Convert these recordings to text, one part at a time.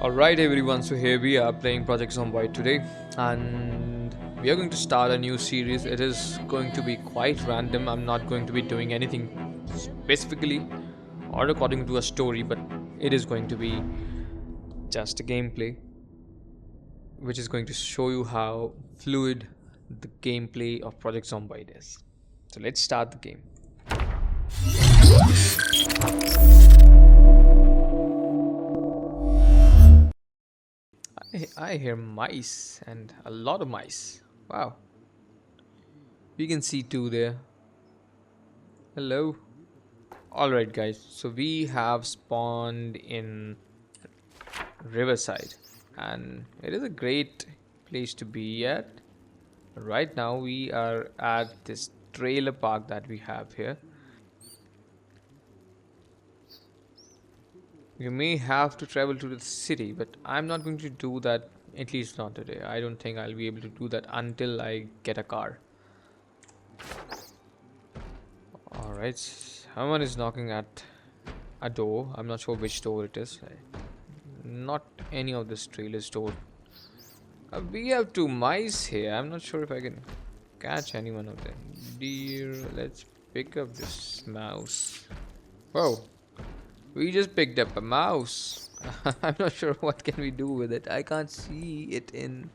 Alright everyone, so here we are playing Project Zomboid today, and we are going to start a new series. It is going to be quite random. I'm not going to be doing anything specifically or according to a story, but it is going to be just a gameplay which is going to show you how fluid the gameplay of Project Zomboid is. So let's start the game. I hear mice and a lot of mice. Wow. We can see two there. Hello. Alright guys, so we have spawned in Riverside and it is a great place to be at. Right now we are at this trailer park that we have here. You may have to travel to the city, but I'm not going to do that, at least not today. I don't think I'll be able to do that until I get a car. Alright, someone is knocking at a door. I'm not sure which door it is. Not any of this trailer's door. We have two mice here. I'm not sure if I can catch any one of them. Dear, let's pick up this mouse. Whoa, we just picked up a mouse. I'm not sure what can we do with it. I can't see it in...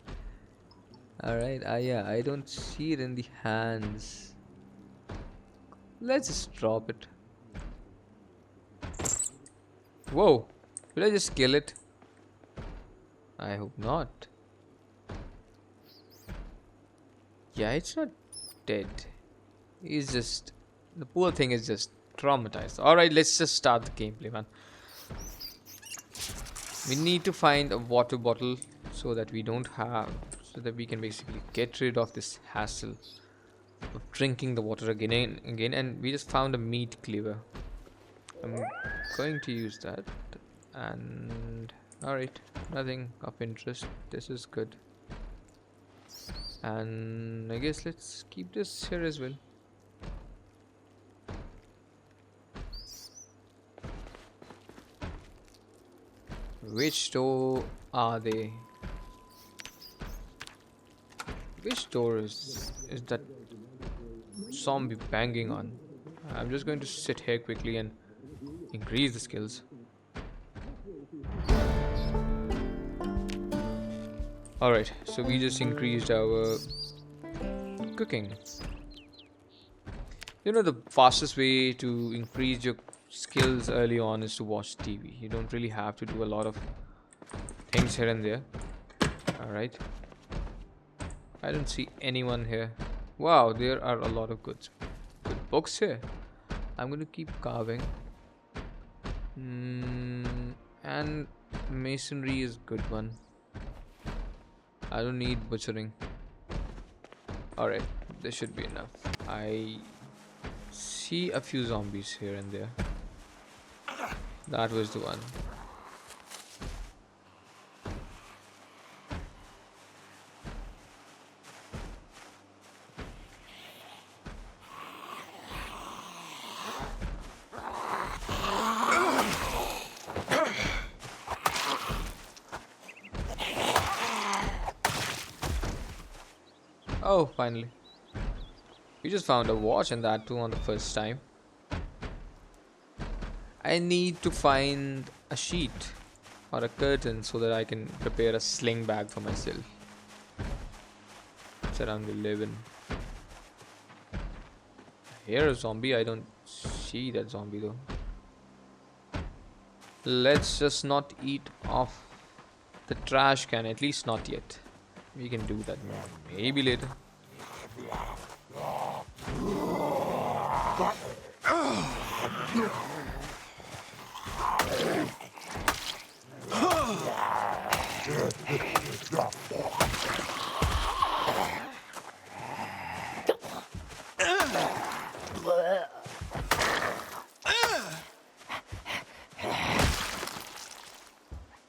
Alright, yeah, I don't see it in the hands. Let's just drop it. Whoa, will I just kill it? I hope not. Yeah, it's not dead. He's just... The poor thing is just traumatized. Alright, let's just start the gameplay, man. We need to find a water bottle so that we don't have... So that we can basically get rid of this hassle of drinking the water again and again. And we just found a meat cleaver. I'm going to use that. And... Alright, nothing of interest. This is good. And I guess let's keep this here as well. Which door are they? Which door is that zombie banging on? I'm just going to sit here quickly and increase the skills. Alright, so we just increased our cooking. You know, the fastest way to increase your skills early on is to watch TV. You don't really have to do a lot of things here and there. Alright. I don't see anyone here. Wow, there are a lot of good books here. I'm going to keep carving. And masonry is good one. I don't need butchering. Alright, this should be enough. I see a few zombies here and there. That was the one. Oh, finally. We just found a watch, and that too on the first time. I need to find a sheet or a curtain so that I can prepare a sling bag for myself. It's around 11. I hear a zombie. I don't see that zombie though. Let's just not eat off the trash can, at least not yet. We can do that maybe later.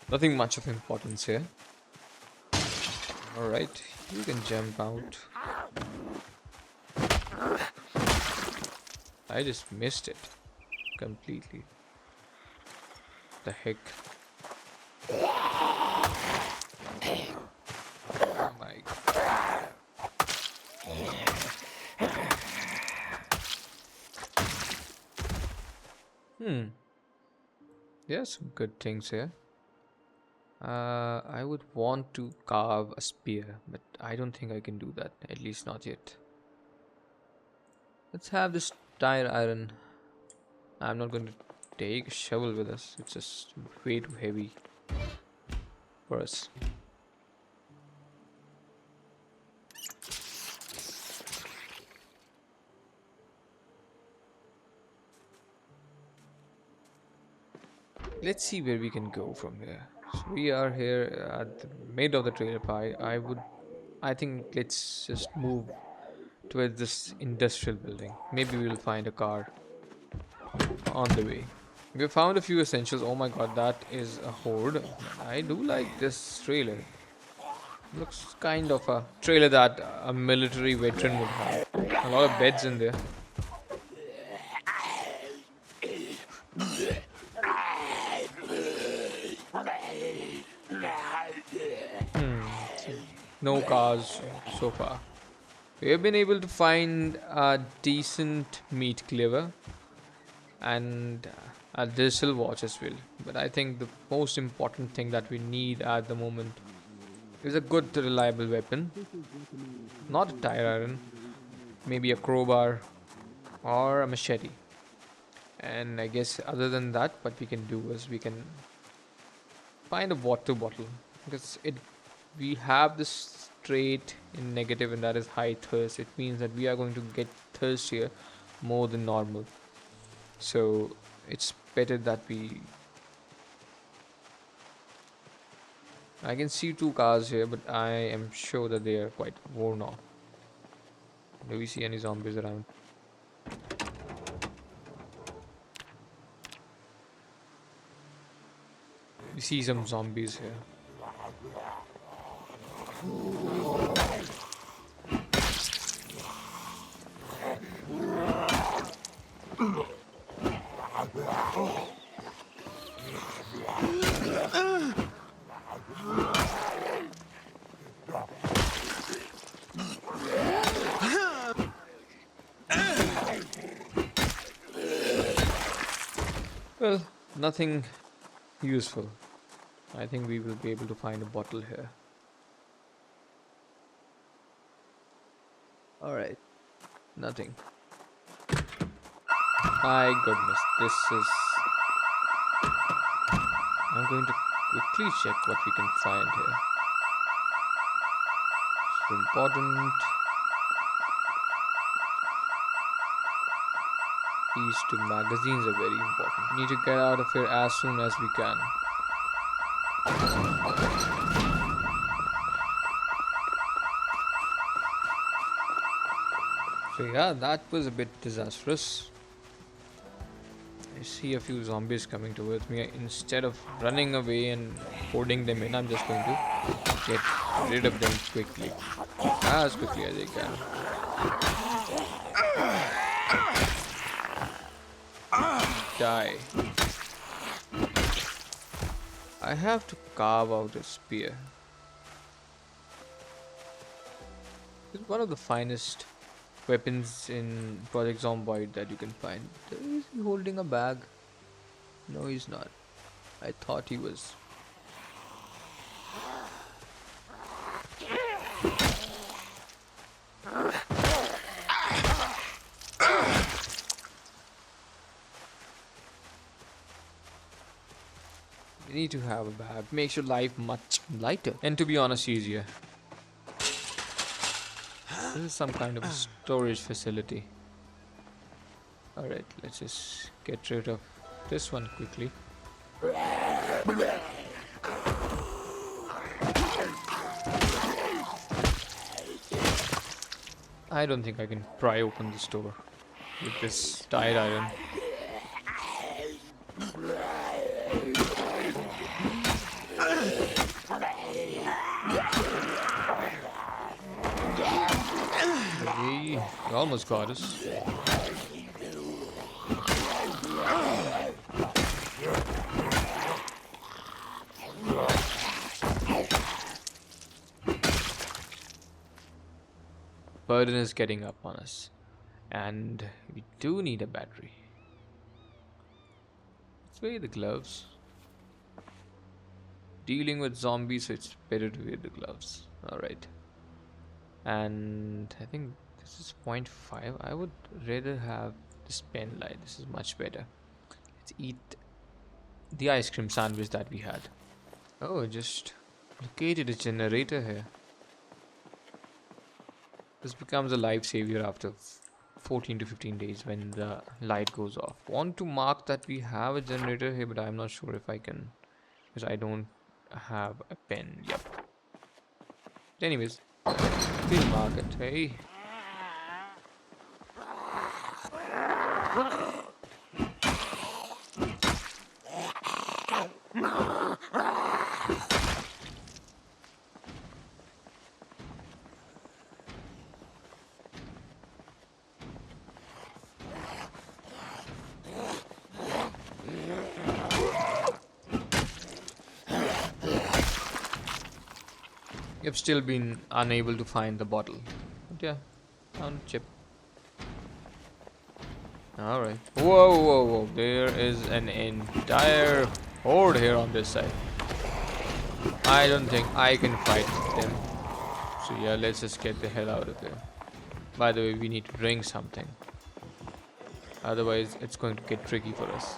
Nothing much of importance here. Alright, you can jump out. I just missed it completely. The heck? There's some good things here. I would want to carve a spear, but I don't think I can do that. At least not yet. Let's have this tire iron. I'm not going to take a shovel with us. It's just way too heavy for us. Let's see where we can go from here. So we are here at the mid of the trailer park. I think let's just move towards this industrial building. Maybe we'll find a car on the way. We found a few essentials. Oh my god, that is a horde. I do like this trailer. Looks kind of a trailer that a military veteran would have. A lot of beds in there. No cars so far. We have been able to find a decent meat cleaver and a diesel watch as well. But I think the most important thing that we need at the moment is a good reliable weapon. Not a tire iron, maybe a crowbar or a machete. And I guess other than that, what we can do is we can find a water bottle because it we have this trait in negative, and that is high thirst. It means that we are going to get thirstier more than normal. So it's better that we. I can see two cars here, but I am sure that they are quite worn off. Do we see any zombies around? We see some zombies here. Well, nothing useful. I think we will be able to find a bottle here. Alright, nothing. My goodness, this is. I'm going to quickly check what we can find here. So important. These two magazines are very important. We need to get out of here as soon as we can. So yeah, that was a bit disastrous. I see a few zombies coming towards me. Instead of running away and holding them in, I'm just going to get rid of them quickly. As quickly as I can. Die. I have to carve out a spear. It's one of the finest weapons in Project Zomboid that you can find. Is he holding a bag? No, he's not. I thought he was. You need to have a bag. Makes your life much lighter. And to be honest, easier. This is some kind of a storage facility. Alright, let's just get rid of this one quickly. I don't think I can pry open this door with this tire iron. He almost got us. Burden is getting up on us, and we do need a battery. Let's wear the gloves. dealing with zombies, so it's better to wear the gloves. Alright. And I think this is 0.5. I would rather have this pen light. This is much better. Let's eat the ice cream sandwich that we had. Oh, just located a generator here. This becomes a life savior after 14 to 15 days when the light goes off. Want to mark that we have a generator here, but I'm not sure if I can, because I don't have a pen. Yep. But anyways, we'll mark it. Hey. You've still been unable to find the bottle. But yeah, found chip. Alright. Whoa, whoa, whoa. There is an entire horde here on this side. I don't think I can fight them. So yeah, let's just get the hell out of here. By the way, we need to drink something. Otherwise, it's going to get tricky for us.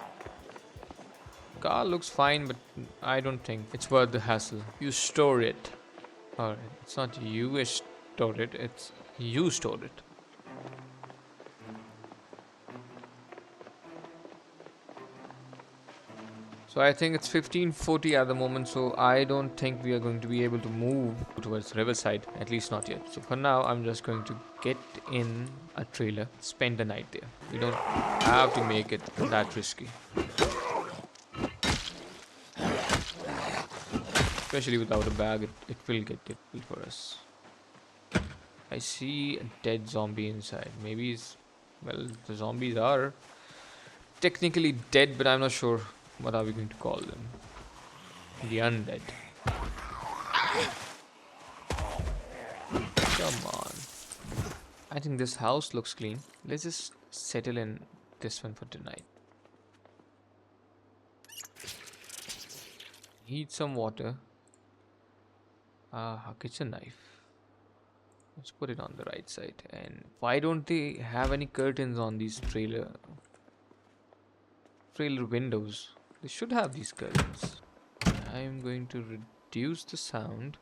Car looks fine, but I don't think it's worth the hassle. You store it. Alright, it's not you store it, it's you store it. So I think it's 15:40 at the moment, so I don't think we are going to be able to move towards Riverside, at least not yet. So for now, I'm just going to get in a trailer, spend the night there. We don't have to make it that risky. Especially without a bag, it will get difficult for us. I see a dead zombie inside. Maybe it's... well, the zombies are technically dead, but I'm not sure what are we going to call them. The undead. Come on. I think this house looks clean. Let's just settle in this one for tonight. Heat some water. A kitchen knife. Let's put it on the right side. And why don't they have any curtains on these trailer windows? They should have these curtains. I'm going to reduce the sound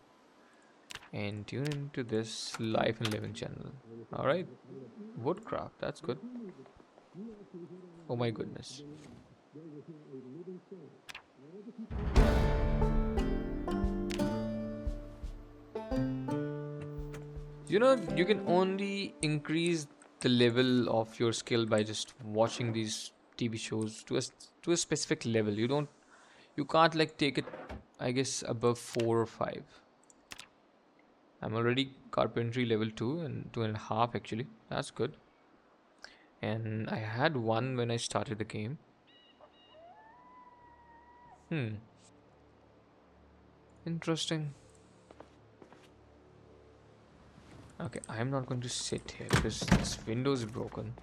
and tune into this Life and Living channel. Alright. Woodcraft, that's good. Oh my goodness. You know, you can only increase the level of your skill by just watching these TV shows to a specific level. You can't like take it, I guess, above 4 or 5. I'm already carpentry level 2 and 2.5 actually. That's good. And I had 1 when I started the game. Interesting. Okay, I'm not going to sit here because this window is broken.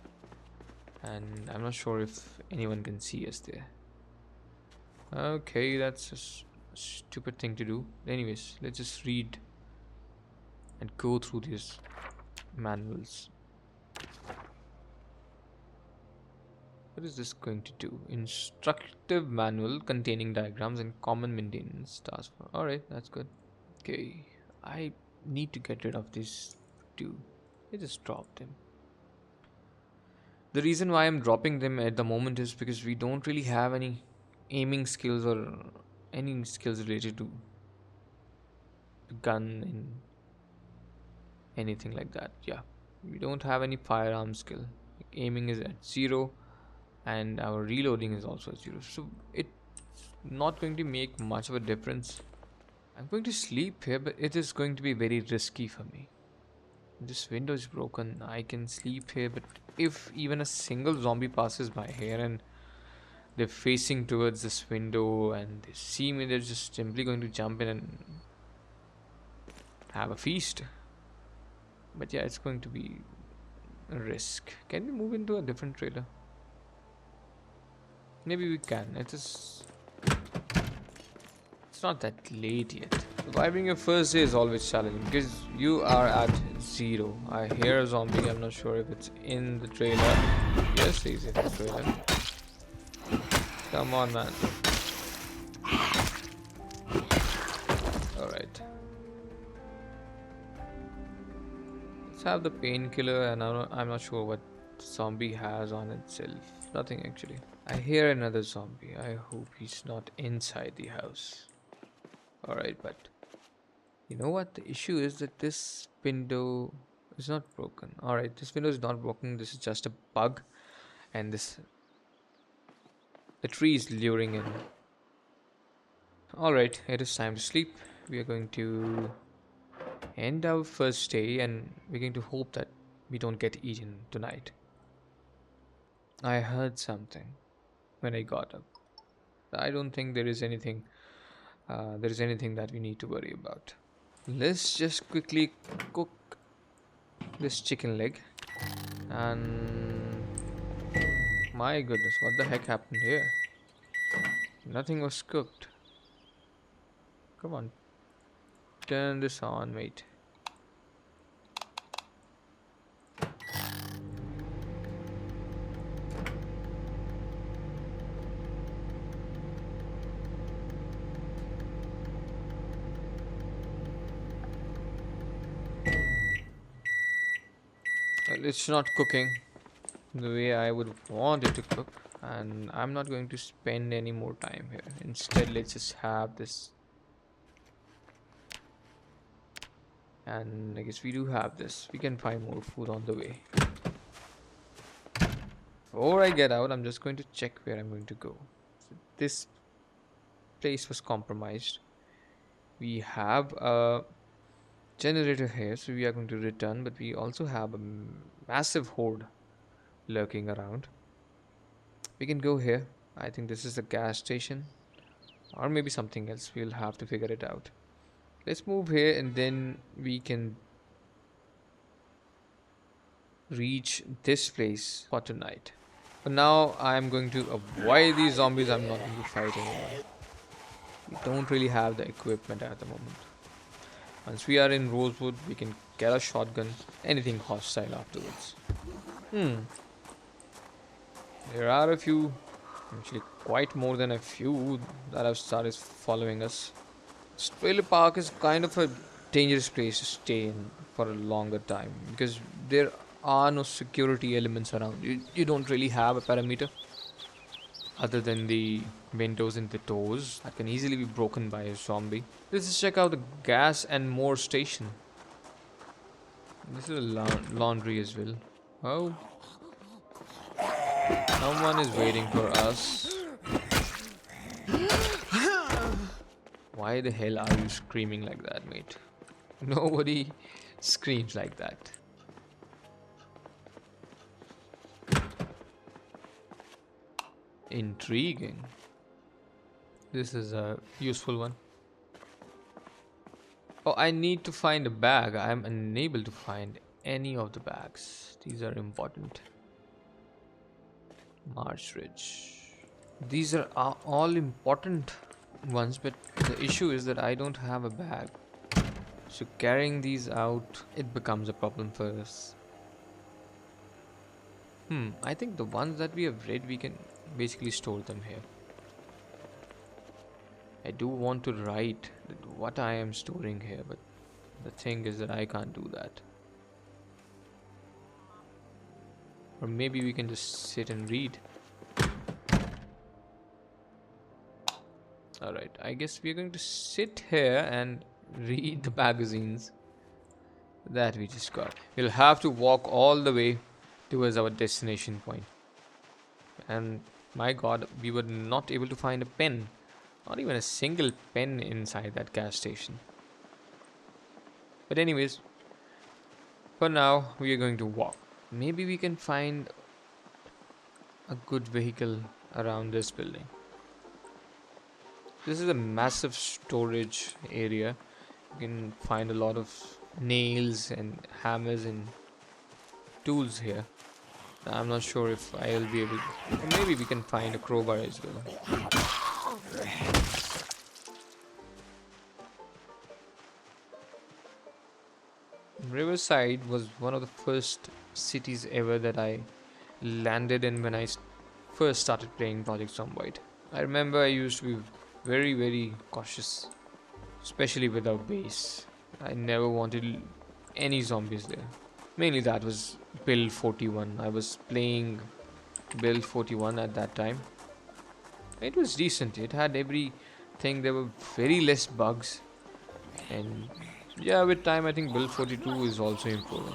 And I'm not sure if anyone can see us there. Okay, that's a stupid thing to do. Anyways, let's just read and go through these manuals. What is this going to do? Instructive manual containing diagrams and common maintenance tasks. Alright, that's good. Okay, I need to get rid of these two. I just dropped them. The reason why I'm dropping them at the moment is because we don't really have any aiming skills or any skills related to gun and anything like that. Yeah, we don't have any firearm skill. Like aiming is at 0 and our reloading is also at 0, so it's not going to make much of a difference. I'm going to sleep here, but it is going to be very risky for me. This window is broken. I can sleep here, but if even a single zombie passes by here and they're facing towards this window and they see me, they're just simply going to jump in and have a feast. But yeah, it's going to be a risk. Can we move into a different trailer? Maybe we can. It's not that late yet. Surviving your first day is always challenging because you are at 0. I hear a zombie. I'm not sure if it's in the trailer. Yes, he's in the trailer. Come on, man. Alright. Let's have the painkiller, and I'm not sure what zombie has on itself. Nothing actually. I hear another zombie. I hope he's not inside the house. Alright, but you know what? The issue is that this window is not broken. Alright, this window is not broken. This is just a bug. And the tree is luring in. Alright, it is time to sleep. We are going to end our first day and we're going to hope that we don't get eaten tonight. I heard something when I got up. I don't think there is anything that we need to worry about. Let's just quickly cook this chicken leg. And my goodness, what the heck happened here? Nothing was cooked. Come on, turn this on, mate. Well, it's not cooking the way I would want it to cook, and I'm not going to spend any more time here. Instead, let's just have this. And I guess we do have this. We can find more food on the way. Before I get out, I'm just going to check where I'm going to go. So this place was compromised. We have a generator here, so we are going to return, but we also have a massive horde lurking around. We can go here. I think this is a gas station, or maybe something else. We'll have to figure it out. Let's move here and then we can reach this place for tonight. But now I'm going to avoid these zombies. I'm not going to fight anyone. We don't really have the equipment at the moment. Once we are in Rosewood, we can get a shotgun, anything hostile afterwards. There are a few, actually quite more than a few, that have started following us. This trailer park is kind of a dangerous place to stay in for a longer time because there are no security elements around. You don't really have a perimeter other than the windows and the doors that can easily be broken by a zombie. Let's just check out the gas and more station. This is a laundry as well. Oh, someone is waiting for us. Why the hell are you screaming like that, mate? Nobody screams like that. Intriguing. This is a useful one. Oh, I need to find a bag. I'm unable to find any of the bags. These are important. Marsh Ridge. These are all important ones, but the issue is that I don't have a bag. So carrying these out, it becomes a problem for us. I think the ones that we have read, we can basically store them here. I do want to write what I am storing here, but the thing is that I can't do that. Or maybe we can just sit and read. Alright, I guess we're going to sit here and read the magazines that we just got. We'll have to walk all the way towards our destination point. And my god, we were not able to find a pen. Not even a single pen inside that gas station. But anyways, for now, we are going to walk. Maybe we can find a good vehicle around this building. This is a massive storage area. You can find a lot of nails and hammers and tools here. I'm not sure if I'll be able to, or maybe we can find a crowbar as well. Riverside was one of the first cities ever that I landed in when I first started playing Project Zomboid. I remember I used to be very cautious, especially with our base. I never wanted any zombies there. Mainly that was Build 41. I was playing Build 41 at that time. It was decent. It had everything. There were very less bugs, and yeah, with time I think Build 42 is also improving.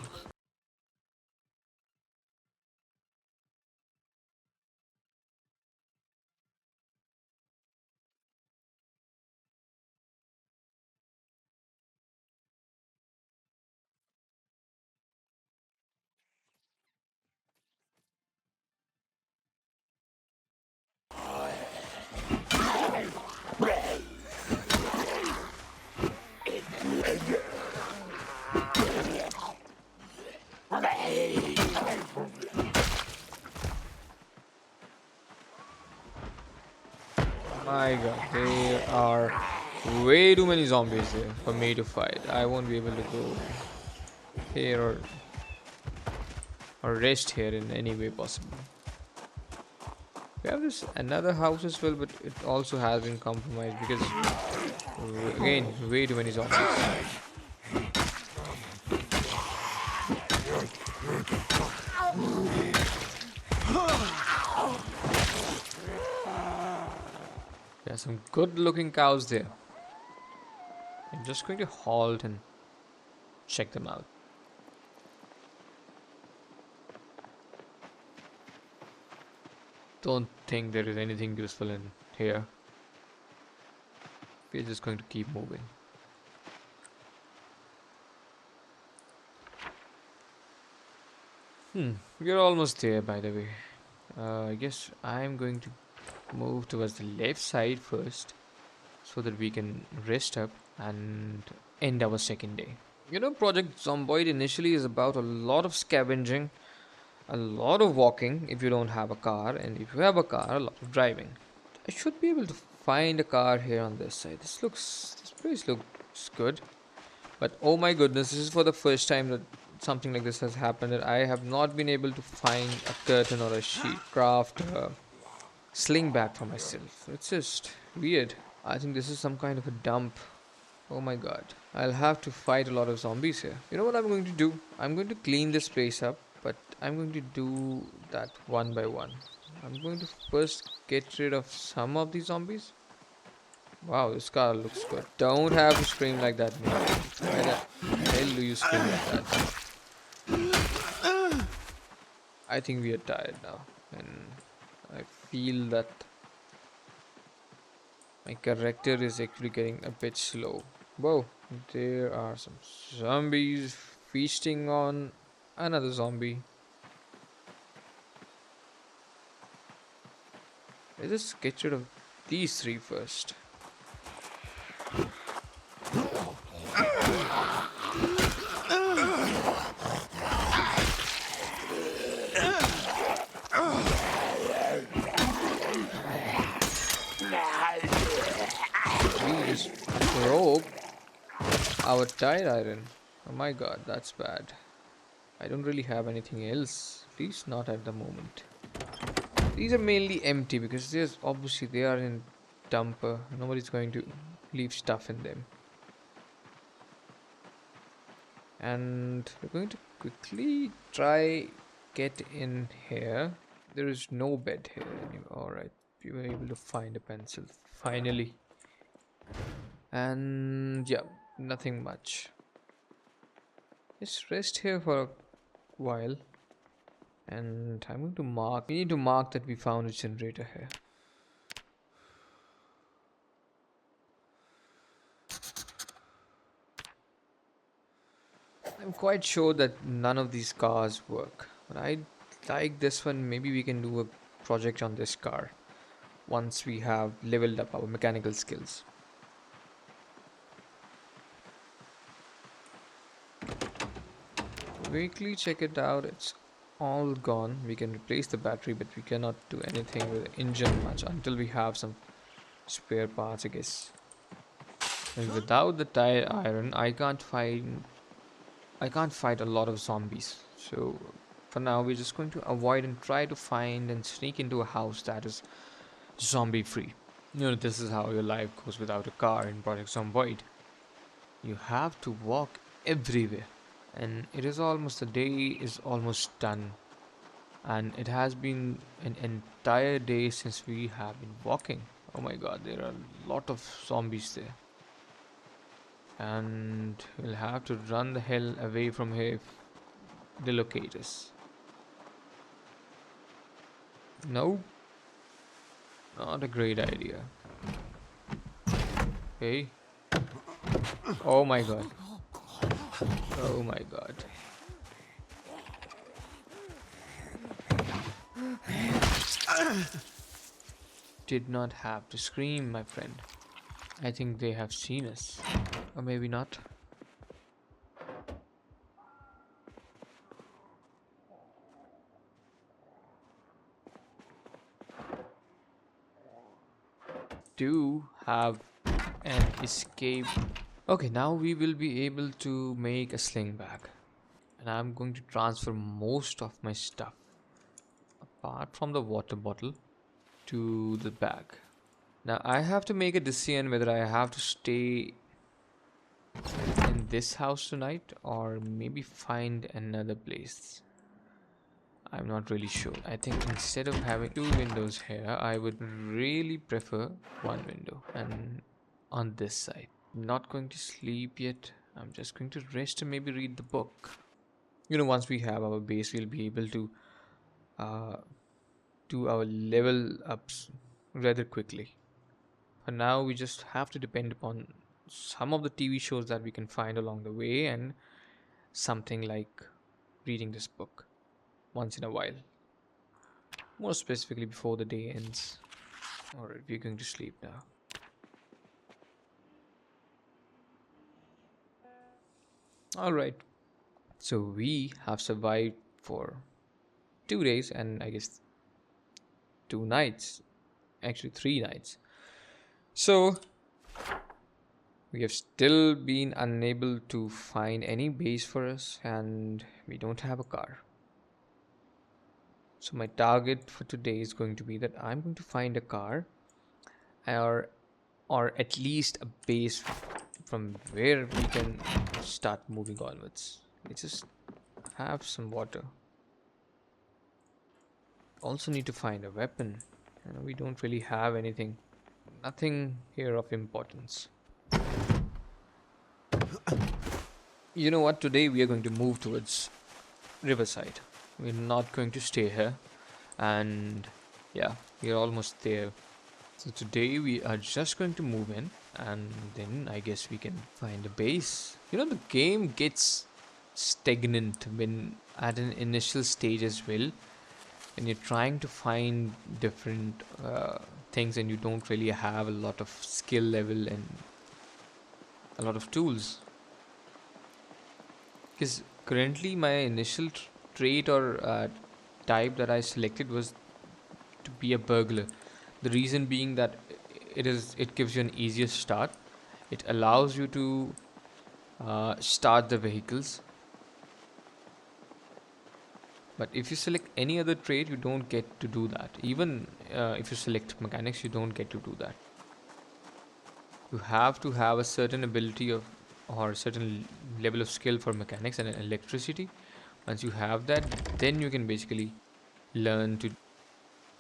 My god, there are way too many zombies there for me to fight. I won't be able to go here or rest here in any way possible. We have this another house as well, but it also has been compromised because again, way too many zombies. There are some good looking cows there. I'm just going to halt and check them out. Don't think there is anything useful in here. We're just going to keep moving. We're almost there, by the way. I guess I'm going to move towards the left side first so that we can rest up and end our second day. You know, Project Zomboid initially is about a lot of scavenging, a lot of walking if you don't have a car, and if you have a car, a lot of driving. I should be able to find a car here on this side. This place looks good. But oh my goodness, this is for the first time that something like this has happened. That I have not been able to find a curtain or a sheet, craft a sling bag for myself. It's just weird. I think this is some kind of a dump. Oh my god. I'll have to fight a lot of zombies here. You know what I'm going to do? I'm going to clean this place up, but I'm going to do that one by one. I'm going to first get rid of some of these zombies. Wow, this car looks good. Don't have to scream like that, man. Why the hell do you scream like that? I think we are tired now, and I feel that my character is actually getting a bit slow. Whoa, there are some zombies feasting on another zombie. Let's just get rid of these three first. We just broke our tire iron. Oh my god, that's bad. I don't really have anything else. At least not at the moment. These are mainly empty because there's obviously they are in dumper. Nobody's going to leave stuff in them. And we're going to quickly try get in here. There is no bed here anymore. Alright, we were able to find a pencil finally. And yeah, nothing much. Just rest here for a while. And I'm going to mark. We need to mark that we found a generator here. I'm quite sure that none of these cars work. But I like this one. Maybe we can do a project on this car once we have leveled up our mechanical skills. Quickly check it out. It's all gone. We can replace the battery, but we cannot do anything with the engine much until we have some spare parts, I guess. And without the tire iron, I can't find I can't fight a lot of zombies. So for now, we're just going to avoid and try to find and sneak into a house that is zombie free. This is how your life goes without a car in Project Zomboid. You have to walk everywhere. And it is almost, the day is almost done. And it has been an entire day since we have been walking. Oh my god, there are a lot of zombies there. And we'll have to run the hell away from here if they locate us. No, not a great idea. Hey. Oh my god. Oh my god. Did not have to scream, my friend. I think they have seen us. Or maybe not. Do have an escape. Okay, now we will be able to make a sling bag. And I'm going to transfer most of my stuff, apart from the water bottle, to the bag. Now I have to make a decision whether I have to stay in this house tonight or maybe find another place. I'm not really sure. I think instead of having two windows here, I would really prefer one window and on this side. Not going to sleep yet. I'm just going to rest and maybe read the book. Once we have our base, we'll be able to uh, do our level ups rather quickly. For now, we just have to depend upon some of the TV shows that we can find along the way and something like reading this book once in a while. More specifically before the day ends. Alright, we're going to sleep now. Alright, so we have survived for 2 days and I guess 2 nights. Actually, 3 nights. So, we have still been unable to find any base for us and we don't have a car. So my target for today is going to be that I'm going to find a car or at least a base from where we can start moving onwards. Let's just have some water. Also need to find a weapon. We don't really have anything. Nothing here of importance. You know what? Today we are going to move towards Riverside. We're not going to stay here. And yeah, we're almost there. So today we are just going to move in and then I guess we can find a base. The game gets stagnant when at an initial stage as well. When you're trying to find different things and you don't really have a lot of skill level and a lot of tools. Because currently my initial trait or type that I selected was to be a burglar. The reason being that it gives you an easier start. It allows you to start the vehicles. But if you select any other trait, you don't get to do that. Even if you select mechanics, you don't get to do that. You have to have a certain ability of or a certain level of skill for mechanics and electricity. Once you have that, then you can basically learn to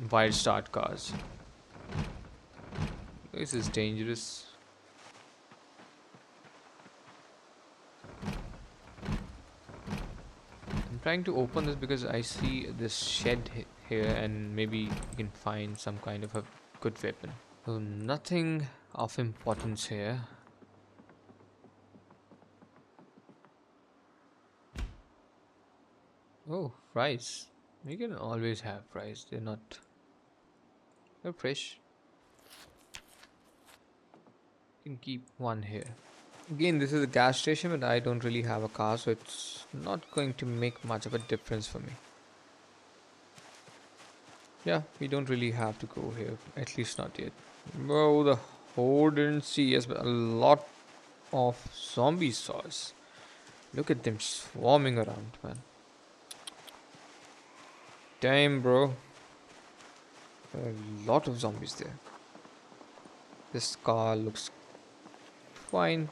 wild start cars. This is dangerous. I'm trying to open this because I see this shed here and maybe you can find some kind of a good weapon. So nothing of importance here. Oh, fries. You can always have fries. They're fresh. You can keep one here. Again, this is a gas station, but I don't really have a car, so it's not going to make much of a difference for me. Yeah, we don't really have to go here, at least not yet. Oh, the horde didn't see us, but a lot of zombies saw us. Look at them swarming around, man. Damn, bro. A lot of zombies there. This car looks fine.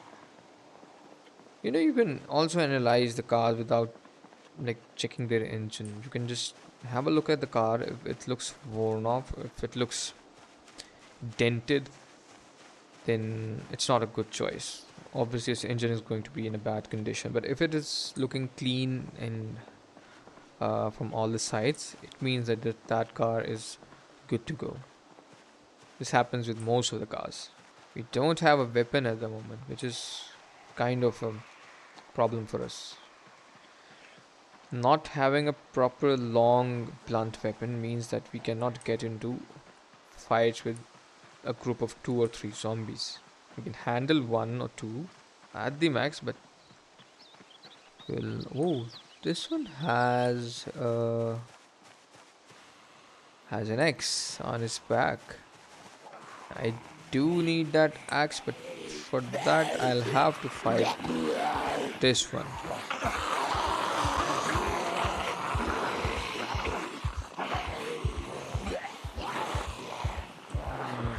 You know, you can also analyze the cars without like checking their engine. You can just have a look at the car. If it looks worn off, if it looks dented, then it's not a good choice. Obviously, its engine is going to be in a bad condition. But if it is looking clean and from all the sides, it means that that car is good to go. This happens with most of the cars. We don't have a weapon at the moment, which is kind of a problem for us. Not having a proper long blunt weapon means that we cannot get into fights with a group of 2 or 3 zombies. We can handle 1 or 2 at the max, but we'll. Oh, this one has an X on his back. I do need that axe, but for that I'll have to fight this one.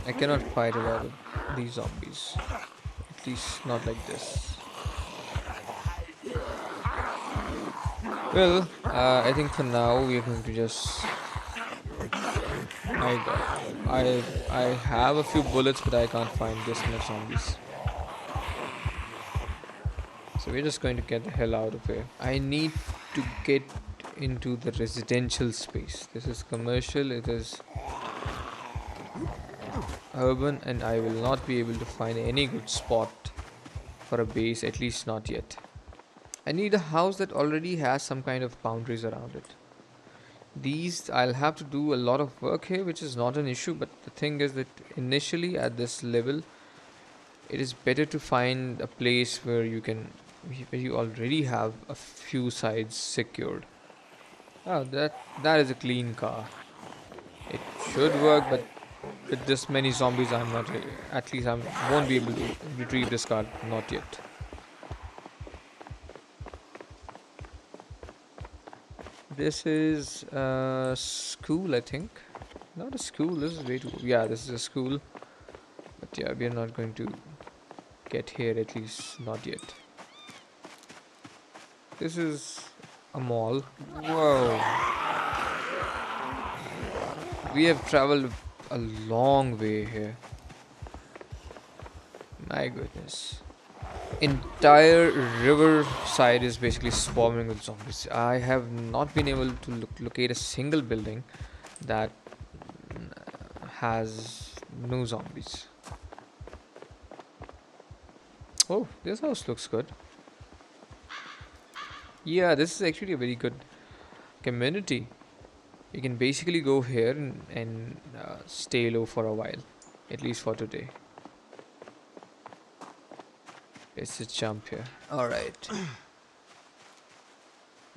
I cannot fight a lot of these zombies. At least not like this. Well, I think for now we are going to just. My God, I have a few bullets, but I can't find this much zombies. So we're just going to get the hell out of here. I need to get into the residential space. This is commercial. It is urban, and I will not be able to find any good spot for a base, at least not yet. I need a house that already has some kind of boundaries around it. These, I'll have to do a lot of work here, which is not an issue, but the thing is that initially at this level, it is better to find a place where you already have a few sides secured. Oh, that is a clean car. It should work, but with this many zombies, I'm not. At least I won't be able to retrieve this car. Not yet. This is a school, I think. Not a school. This is way too. Yeah, this is a school. But yeah, we are not going to get here. At least not yet. This is a mall. Whoa. We have traveled a long way here. My goodness. Entire Riverside is basically swarming with zombies. I have not been able to locate a single building that has no zombies. Oh, this house looks good. Yeah, this is actually a very good community. You can basically go here and stay low for a while, at least for today. Let's just jump here. Alright.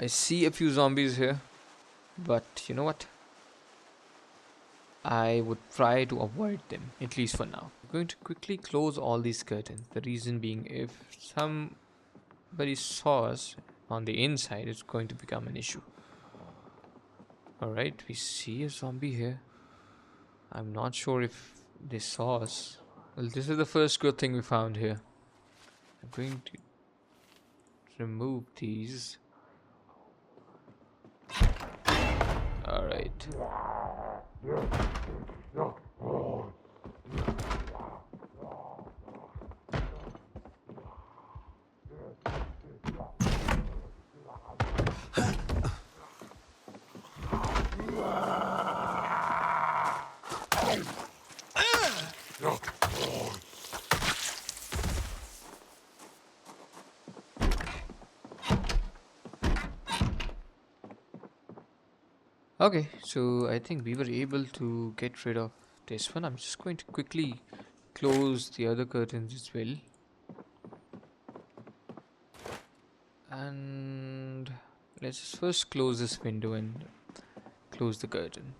I see a few zombies here, but you know what? I would try to avoid them, at least for now. I'm going to quickly close all these curtains. The reason being, if somebody saw us on the inside, it's going to become an issue. Alright, we see a zombie here. I'm not sure if they saw us. Well, this is the first good thing we found here. I'm going to remove these. Alright. Okay, so I think we were able to get rid of this one. I'm just going to quickly close the other curtains as well. And let's just first close this window and close the curtain.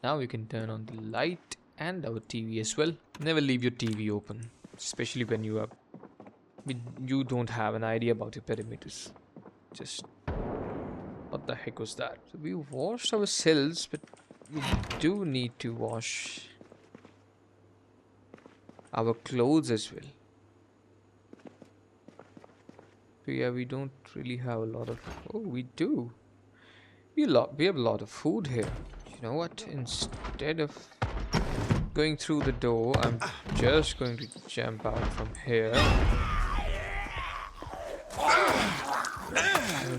Now we can turn on the light and our TV as well. Never leave your TV open, especially when you are You don't have an idea about your perimeters. Just what the heck was that? So we washed our cells, but we do need to wash our clothes as well. So yeah, we don't really have a lot of. Oh, we do. We have a lot of food here. You know what? Instead of going through the door, I'm just going to jump out from here.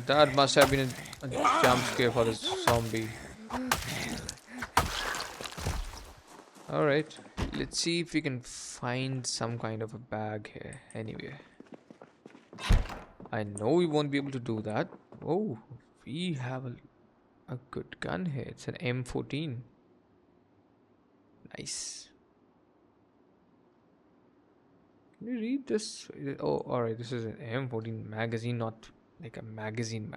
That must have been a jump scare for this zombie. Alright, let's see if we can find some kind of a bag here. Anyway, I know we won't be able to do that. Oh, we have a good gun here. It's an M14. Nice. Can you read this? Oh, alright, this is an M14 magazine, not like a magazine.